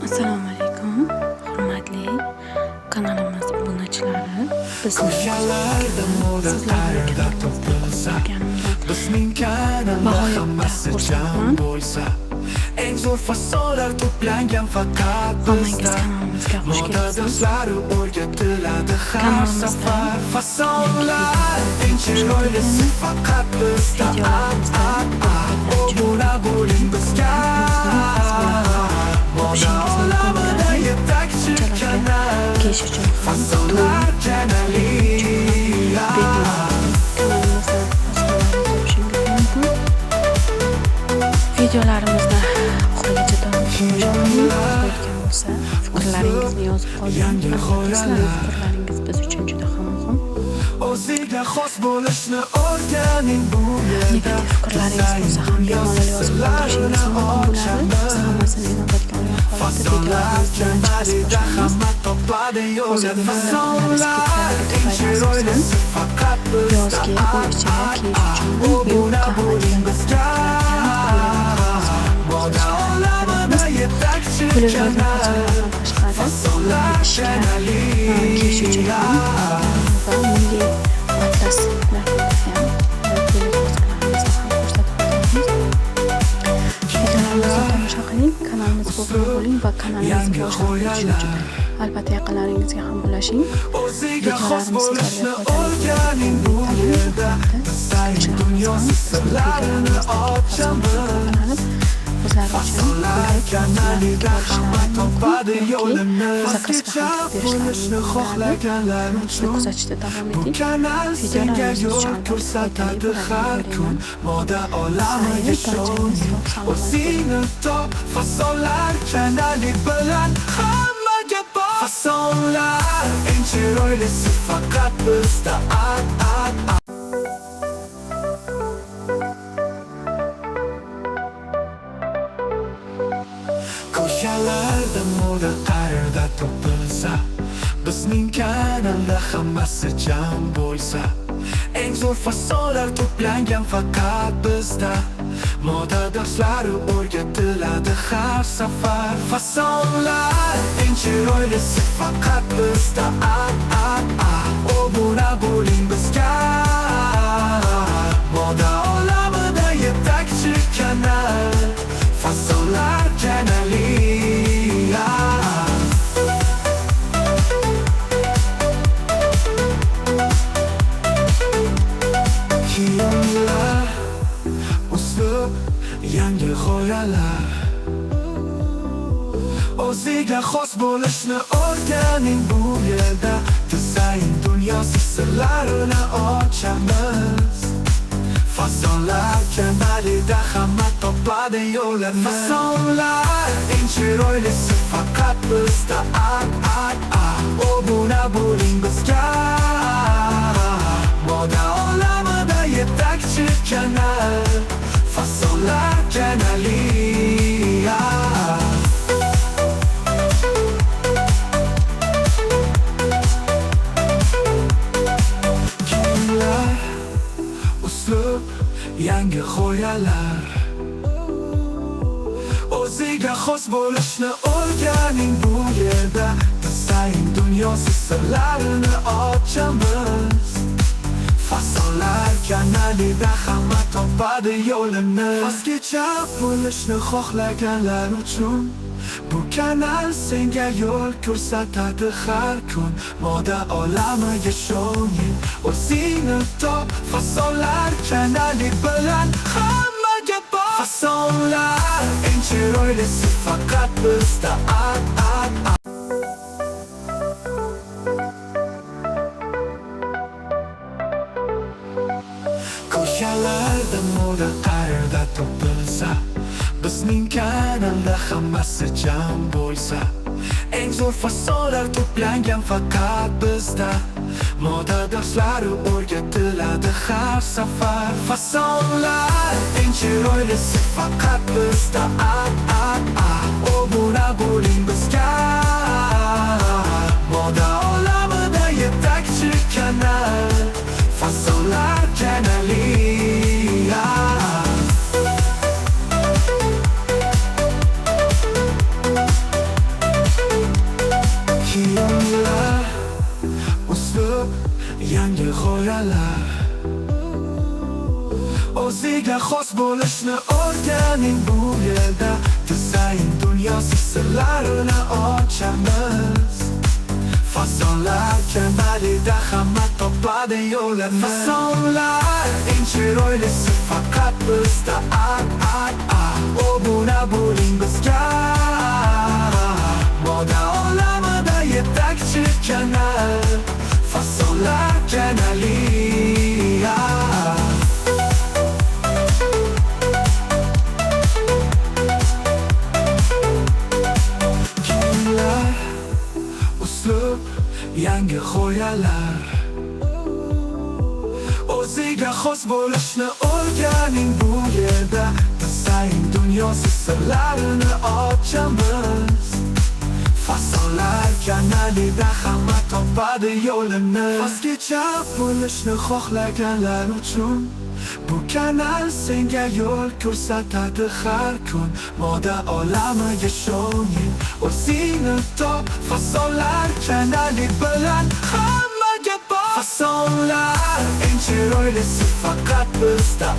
Assalomu alaykum, hurmatli kanalimiz obunachilari. Bizni Ko'chalarda moda qayerda topilsa, bizning kanalda hammasi jam bo'lsa, eng zo'r fasonlar to'plangan faqat bizda. Moda darslari o'rgatiladi har safar. Fasonlar eng chiroylisi faqat bizda. Obuna bo'ling bizga. Moda olamida yetakchi kanal. Fasonlar kanali. Videolarimizni oxirigacha davom ettirishni fikrlaringizni yozib qoldiring. Sizlarning fikrlaringiz biz uchun juda ham muhim. O'ziga xos bo'lishni o'rganing bu yerda. Negativ fikrlaringiz bo'lsa ham bemalol yozib qoldirishingiz mumkin bo'ladi. Biz hammasini inobatga olgan holatda videolarimizdan chiqarib hamma topadi yo'lda. Fasonlar chiroylisi faqat yozgi uy ichiga kiyish uchun yupqa bizga. Moda olamida yetakchi kanal. Fasonlar kanali. Kiyish uchun va milliy atlaslarni ham videolarimizni tomosha qiling, kanalimizga obuna bo'ling va kanalimizga boshlanishing uchun albatta yaqinlaringizga ham ulashing. Videolarimiz sizlarga foydali bo'ladi. Dunyosi sirlarini ochamiz. Bizlar uchun kanalida hamma topadi yo'lini. Bo'lishni xohlaganlar uchun kuzatishda davom eting. kanal senga yo'l ko'rsatadi har kun. Moda olamiga sho'ning. O'zingni top. Fasonlar kanali bilan hammaga bor. Fasonlar eng chiroylisi faqat bizda. Ko'chalarda moda qayerda topilsa, bizning kanalda hammasi jam bo'lsa, eng zo'r fasonlar to'plangan faqat bizda. Moda darslari o'rgatiladi har safar. Fasonlar eng chiroylisi faqat bizda. Obuna bo'ling bizga. Moda olamida yetakchi kanal. Fasonlar kanali. Kiyimlar, uslub, yangi g'oyalar. O'ziga xos bo'lishni o'rganing bu yerda. Dizayn dunyosi sirlarini ochamiz. Fasonlar kanalida hamma topadi yo'lini. Fasonlar eng chiroylisi faqat bizda. Obuna bo'ling bizga. Moda olamida yetakchi kanal. Fasonlar kanali. Kiyimlar, uslub, yangi g'oyalar. O'ziga xos bo'lishni o'rganing bu yerda. Dizayn dunyosi sirlarini ochamiz. Fasonlar kanalida hamma topadi yo'lini. O'zgacha bo'lishni xohlaganlar uchun bu kanal senga yo'l ko'rsatadi har kun. Moda olamiga sho'ning. O'zingni top. Fasonlar kanali bilan hammaga bor. Fasonlar eng chiroylisi faqat bizda. Ko'chalarda moda qayerda topilsa, bizning kanalda hammasi jam bo'lsa, eng zo'r fasonlar to'plangan faqat bizda. Moda darslari o'rgatiladi har safar. Fasonlar eng chiroylisi faqat bizda. Obuna bo'ling bizga. Moda olamida yetakchi kanal. Fasonlar kanali. yangi g'oyalar o'ziga xos bo'lishni o'rganing bu yerda dizayn dunyosi sirlarini ochamiz Fasonlar kanalida hamma topadi yo'lini Fasonlar eng chiroylisi faqat bizda Obuna bo'ling bizga Moda olamida yetakchi kanal Fasonlar kanali Kiyimlar, uslub, yangi g'oyalar O'ziga xos bo'lishni o'rganing bu yerda Dizayn dunyosi sirlarini ochamiz Fasonlar kanalida hamma topadi yo'lini O'zgacha bo'lishni xohlaganlar uchun Bu kanal senga yo'l ko'rsatadi har kun Moda olamiga sho'ngin o'zingni top Fasonlar kanali bilan hammaga bor Fasonlar eng chiroylisi faqat bizda